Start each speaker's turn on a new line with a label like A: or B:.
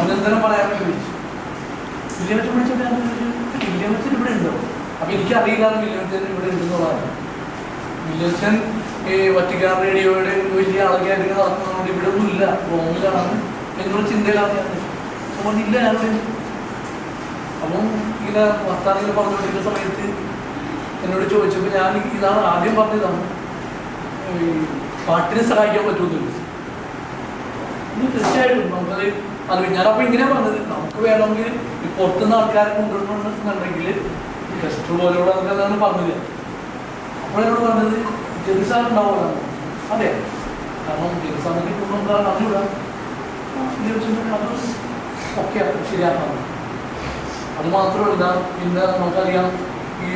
A: അഭിനന്ദനം പറയാൻ വേണ്ടി വിളിച്ചു. വില്യമച്ചൻ വിളിച്ചിട്ട് ഞാൻ വില്യമച്ചൻ ഇവിടെ ഉണ്ടോ? അപ്പം എനിക്കറിയില്ലാതെ വില്യമച്ചൻ ഇവിടെ ഉണ്ടെന്നുള്ളതാണ്. വില്യമച്ചൻ വറ്റിക്കാൻ റേഡിയോയുടെ വലിയ ആൾക്കാർക്ക് നടക്കുന്നതുകൊണ്ട് ഇവിടെ ഒന്നും ഇല്ല, റോമിലാണ് എന്നുള്ള ചിന്തയിലാണ് ഞാൻ. അപ്പം ഇല്ല ഞാൻ. അപ്പം ഇങ്ങനെ വർത്താനങ്ങൾ പറഞ്ഞുകൊണ്ടിരിക്കുന്ന സമയത്ത് എന്നോട് ചോദിച്ചപ്പോൾ ഞാൻ ഇതാണ് ആദ്യം പറഞ്ഞതാണ്, പാട്ടിനെ സഹായിക്കാൻ പറ്റുമെന്ന് ചോദിച്ചു. തീർച്ചയായിട്ടും നമുക്കത് അറിയാം. ഞാനപ്പോൾ ഇങ്ങനെ പറഞ്ഞത്, നമുക്ക് വേണമെങ്കിൽ ഈ പുറത്തുനിന്ന് ആൾക്കാരെ കൊണ്ടുവരണമെന്നുണ്ടെങ്കിൽ ഗസ്റ്റ് പോലെയുള്ള അതാണ് പറഞ്ഞത്. അപ്പോഴെന്നോട് പറഞ്ഞത് ജെറിസാർ ഉണ്ടാവുമല്ലോ. അതെ, കാരണം ജെറിസാറിനെ കിട്ടുമ്പോൾ അറിഞ്ഞൂടാ. അത് ഓക്കെ ശരിയാക്കണം. അത് മാത്രമല്ല, പിന്നെ നമുക്കറിയാം ഈ